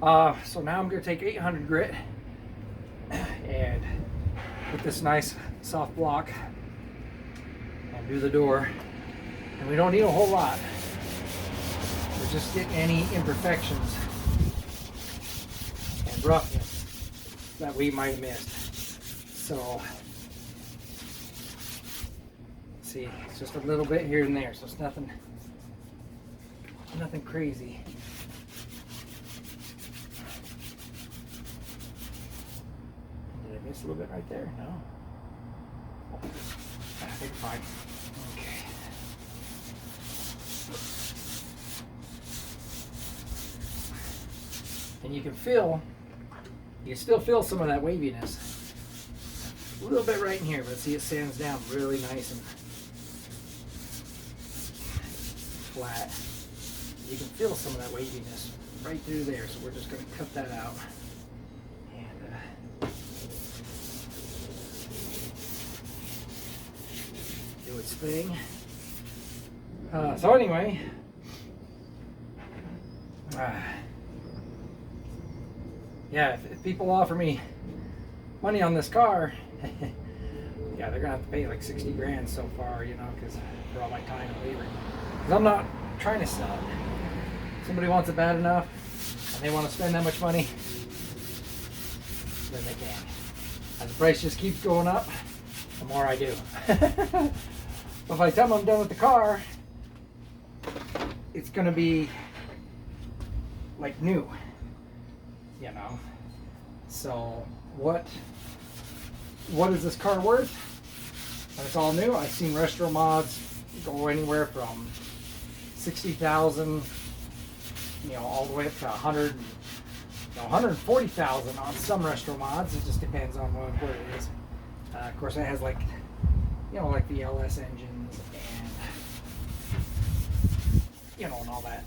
that. So now I'm going to take 800 grit and put this nice soft block and do the door. And we don't need a whole lot. We're just getting any imperfections and roughness that we might have missed. So, see, it's just a little bit here and there, so it's nothing crazy. Did I miss a little bit right there? No. I think fine. Okay. And you can still feel some of that waviness. A little bit right in here, but see it sands down really nice and flat. You can feel some of that waviness right through there, so we're just going to cut that out. And do its thing. So anyway, yeah, if people offer me money on this car, yeah, they're gonna have to pay like 60 grand so far, you know, because for all my time and labor. Because I'm not trying to sell it. If somebody wants it bad enough and they want to spend that much money, then they can. And the price just keeps going up, the more I do. But by the time I'm done with the car, it's gonna be like new. You know, so what is this car worth? And it's all new. I've seen retro mods go anywhere from 60,000, you know, all the way up to 140,000 on some retro mods. It just depends on what it is. Of course, it has like, you know, like the LS engines and, you know, and all that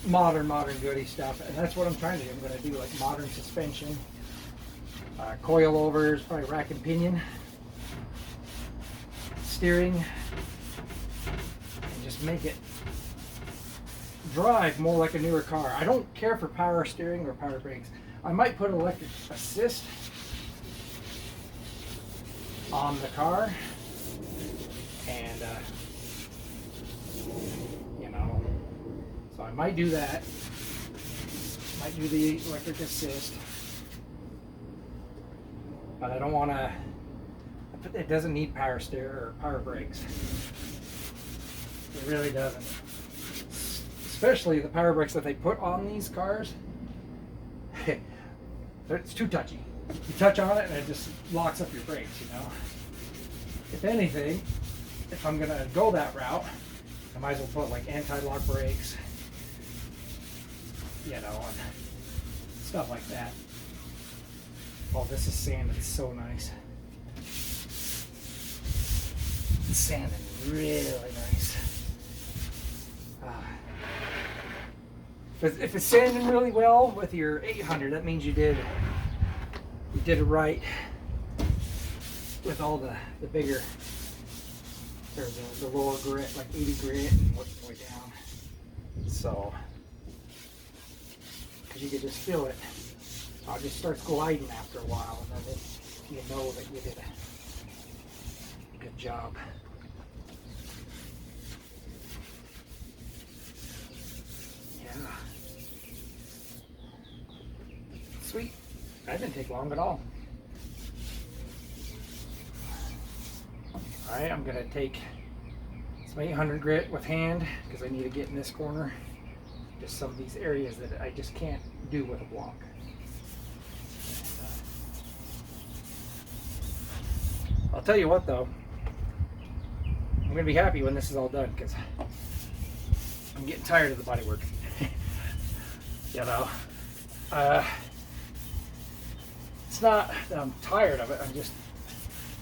modern goody stuff, and that's what I'm trying to do. I'm going to do like modern suspension, coilovers, probably rack and pinion, steering, and just make it drive more like a newer car. I don't care for power steering or power brakes. I might put electric assist on the car, and you know, so I might do that. Might do the electric assist, but I don't want to. It doesn't need power steer or power brakes. It really doesn't. Especially the power brakes that they put on these cars. It's too touchy. You touch on it and it just locks up your brakes, you know. If anything, if I'm gonna go that route, I might as well put like anti-lock brakes, you know, and stuff like that. Oh, this is sanding so nice. It's sanding really nice. If it's sanding really well with your 800, that means you did it right with all the bigger, or the lower grit, like 80 grit and working your way down. So, because you can just feel it. It just starts gliding after a while, and then you know that you did a good job. Yeah. Sweet. That didn't take long at all. Alright, I'm going to take some 800 grit with hand because I need to get in this corner. Just some of these areas that I just can't do with a block. I'll tell you what though, I'm going to be happy when this is all done because I'm getting tired of the bodywork. You know, it's not that I'm tired of it, I'm just,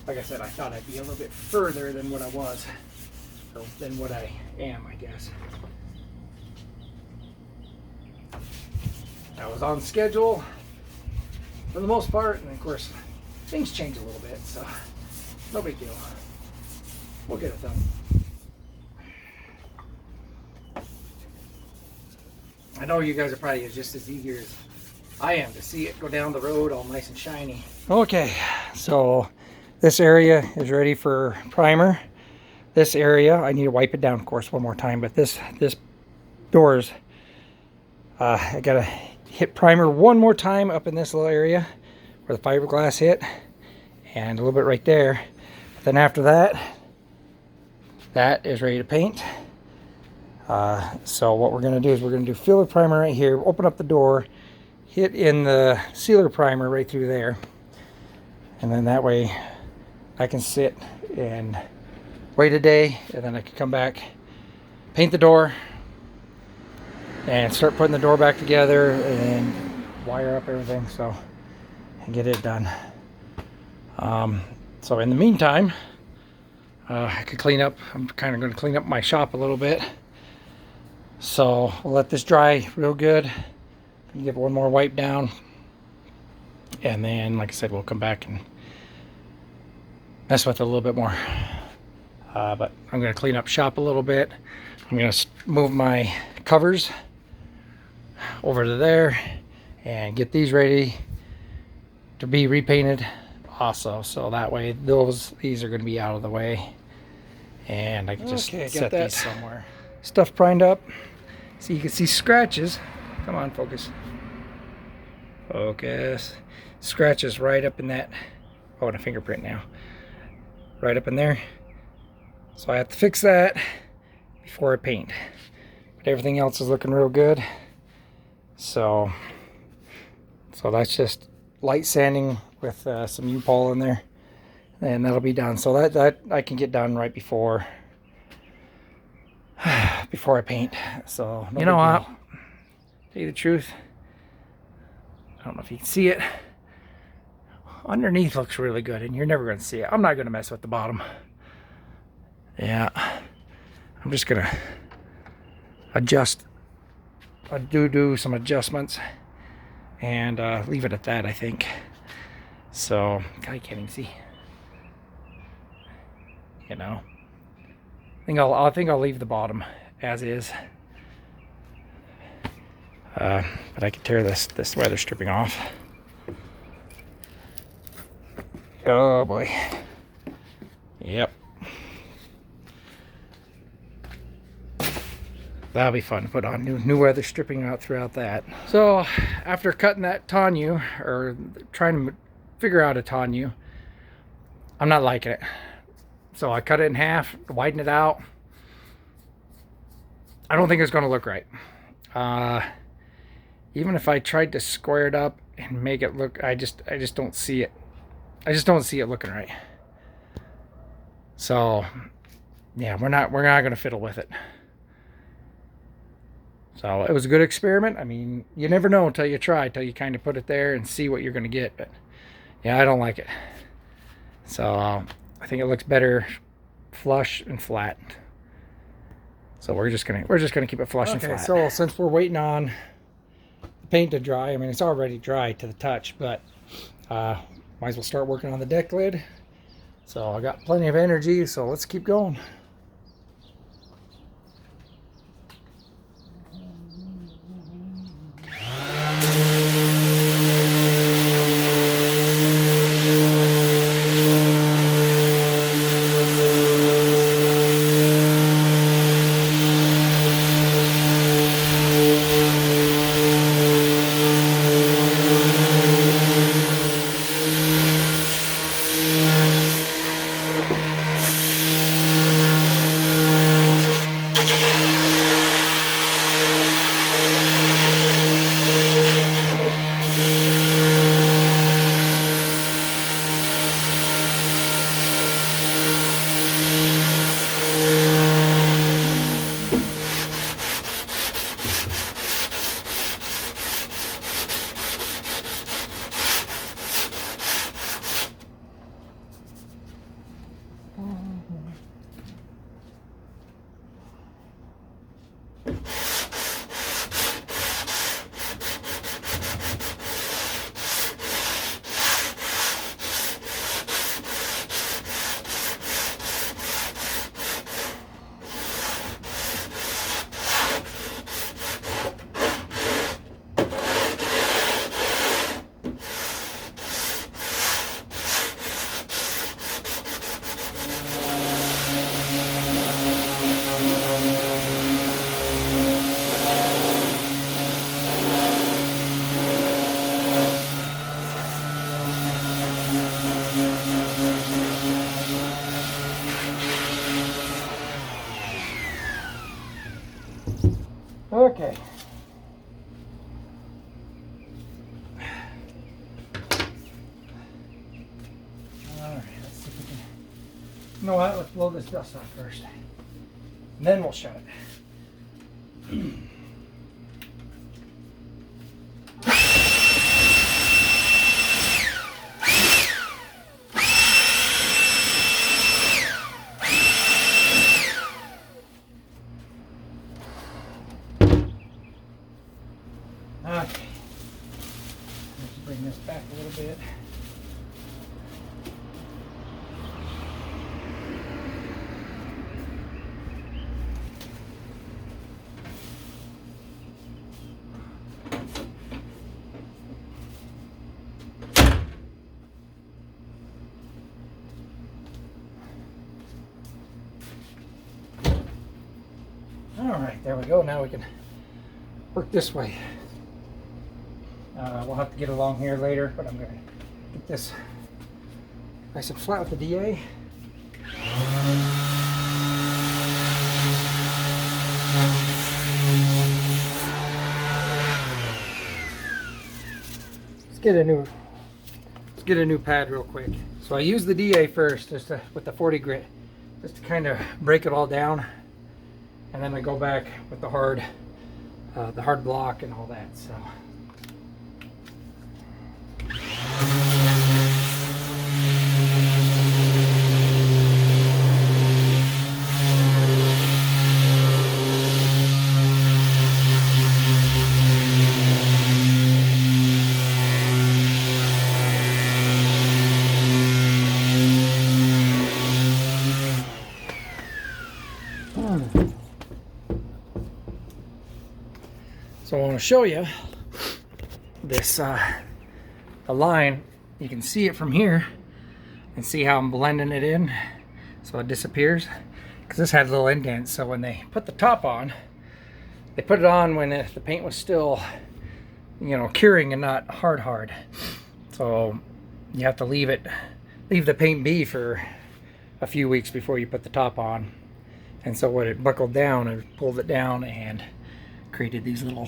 like I said, I thought I'd be a little bit further than what I was, or than what I am, I guess. I was on schedule for the most part, and of course, things change a little bit, so no big deal. We'll get it done. I know you guys are probably just as eager as I am to see it go down the road all nice and shiny. Okay, so this area is ready for primer. This area, I need to wipe it down, of course, one more time, but this doors, I gotta hit primer one more time up in this little area where the fiberglass hit, and a little bit right there. But then after that, that is ready to paint. So what we're going to do is we're going to do filler primer right here, open up the door, hit in the sealer primer right through there, and then that way I can sit and wait a day, and then I can come back, paint the door, and start putting the door back together and wire up everything so and get it done. So in the meantime, I could clean up. I'm kind of going to clean up my shop a little bit. So we'll let this dry real good. Give it one more wipe down, and then, like I said, we'll come back and mess with it a little bit more. But I'm going to clean up shop a little bit. I'm going to move my covers over to there and get these ready to be repainted also, so that way these are going to be out of the way, and I can just set these somewhere. Stuff primed up, so you can see scratches. Come on, focus. Focus. Scratches right up in that. Oh, and a fingerprint now. Right up in there. So I have to fix that before I paint. But everything else is looking real good. So that's just light sanding with some U-Pol in there, and that'll be done. So that I can get done right before I paint. So you know what? Tell you the truth, I don't know if you can see it. Underneath looks really good, and you're never going to see it. I'm not going to mess with the bottom. Yeah, I'm just going to adjust. I do some adjustments and leave it at that, I think. So I can't even see. You know, I think I'll leave the bottom as is. But I can tear this weather stripping off. Oh boy. Yep. That'll be fun to put on new weather stripping out throughout that. So after cutting that tonneau, or trying to figure out a tonneau, I'm not liking it. So I cut it in half, widen it out. I don't think it's going to look right. Even if I tried to square it up and make it look, I just don't see it. I just don't see it looking right. So yeah, we're not going to fiddle with it. So it was a good experiment. I mean, you never know until you try, until you kind of put it there and see what you're going to get. But yeah, I don't like it. So I think it looks better flush and flat. So we're just gonna keep it flush and flat. So since we're waiting on the paint to dry, I mean, it's already dry to the touch, but might as well start working on the deck lid. So I got plenty of energy, so let's keep going. You know what? Let's blow this dust off first. And then we'll shut it. Okay. Let's bring this back a little bit. All right, there we go. Now we can work this way. We'll have to get along here later, but I'm going to get this nice and flat with the DA. Let's get a new pad real quick. So I use the DA first, just with the 40 grit, just to kind of break it all down, and then I go back with the hard block and all that. So. So I want to show you this the line. You can see it from here and see how I'm blending it in so it disappears, because this had little indents. So when they put the top on, they put it on when the paint was still, you know, curing and not hard. So you have to leave the paint be for a few weeks before you put the top on. And so when it buckled down, I pulled it down and created these little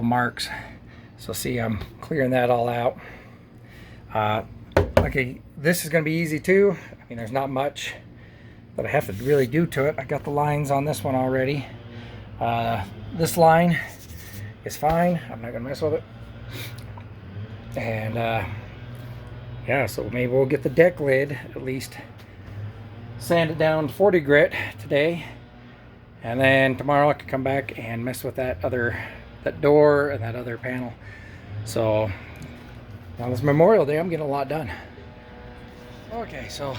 marks. So see, I'm clearing that all out. Okay, this is going to be easy too. I mean, there's not much that I have to really do to it. I got the lines on this one already. This line is fine. I'm not going to mess with it. And yeah, so maybe we'll get the deck lid at least sand it down to 40 grit today, and then tomorrow I can come back and mess with that door and that other panel. So now this Memorial Day, I'm getting a lot done. Okay, so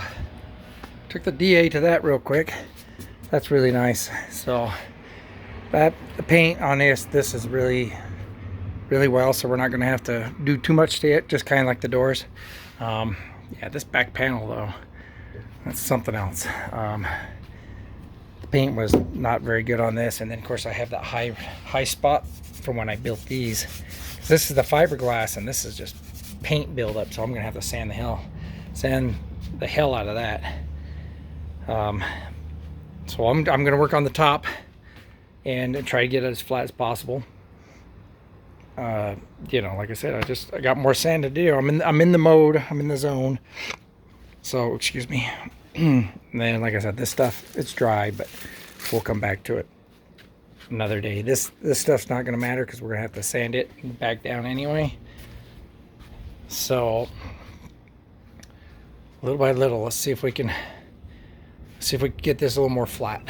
took the DA to that real quick. That's really nice. So the paint on this is really well, so we're not going to have to do too much to it, just kind of like the doors. Yeah, this back panel though, that's something else. The paint was not very good on this, and then of course I have that high spot from when I built these. This is the fiberglass and this is just paint buildup, so I'm gonna have to sand the hell out of that. So I'm gonna work on the top and try to get it as flat as possible. You know, like I said, I got more sand to do. I'm in the mode, I'm in the zone. So excuse me. And then, like I said, this stuff, it's dry, but we'll come back to it another day. This stuff's not going to matter because we're going to have to sand it back down anyway. So little by little, let's see if we can get this a little more flat.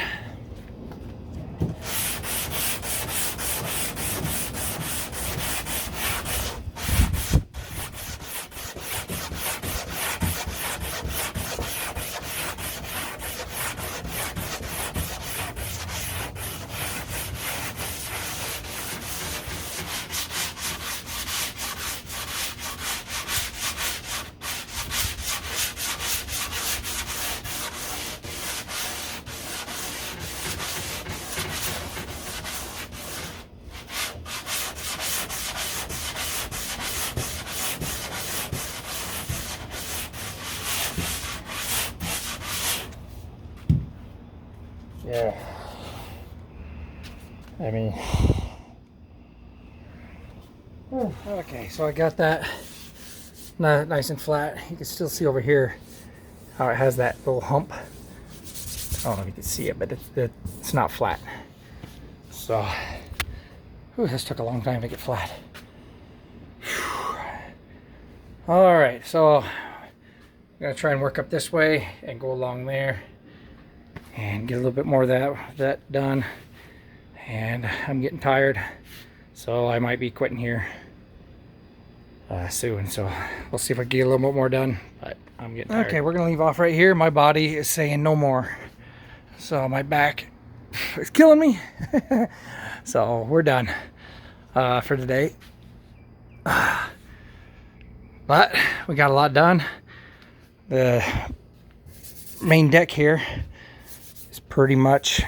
Yeah, I mean, okay, so I got that nice and flat. You can still see over here, how it has that little hump. I don't know if you can see it, but it's not flat. So, this took a long time to get flat. All right, so I'm gonna try and work up this way and go along there and get a little bit more of that done. And I'm getting tired, so I might be quitting here soon. So we'll see if I can get a little bit more done, but I'm getting tired. Okay, we're gonna leave off right here. My body is saying no more, so my back is killing me. So we're done for today. But we got a lot done. The main deck here is pretty much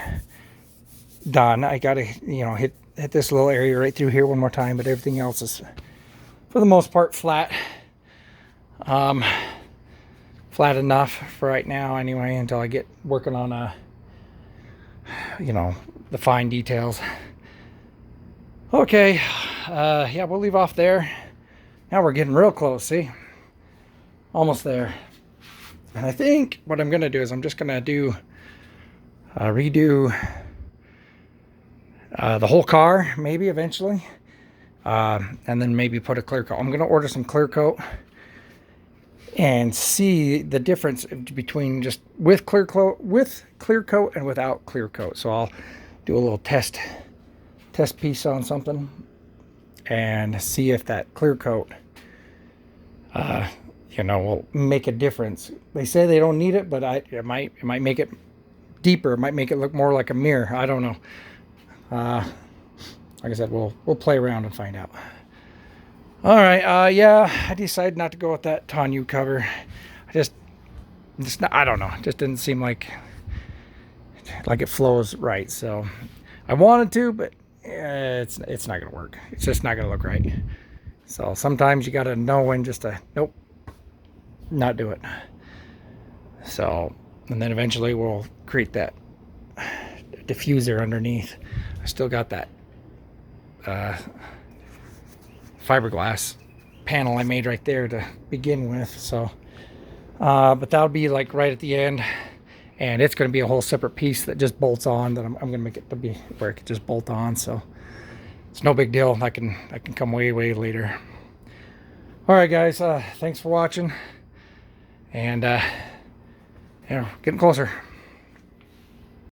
done. I gotta, you know, hit this little area right through here one more time, but everything else is for the most part flat. Flat enough for right now anyway, until I get working on you know, the fine details. Okay, yeah, we'll leave off there. Now we're getting real close, see? Almost there. And I think what I'm gonna do is I'm just gonna do redo the whole car, maybe eventually, and then maybe put a clear coat. I'm gonna order some clear coat and see the difference between just with clear coat and without clear coat. So I'll do a little test piece on something and see if that clear coat you know, will make a difference. They say they don't need it, but it might make it deeper. It might make it look more like a mirror. I don't know. Like I said, we'll play around and find out. All right, yeah, I decided not to go with that tonneau cover. I don't know. It just didn't seem like it flows right. So I wanted to, but it's not gonna work. It's just not gonna look right. So sometimes you gotta know when just to nope, not do it. So, and then eventually we'll create that diffuser underneath. I still got that fiberglass panel I made right there to begin with. So, but that'll be like right at the end, and it's going to be a whole separate piece that just bolts on. That I'm going to make it to be where it can just bolt on. So it's no big deal. I can come way later. All right, guys. Thanks for watching, and yeah, getting closer.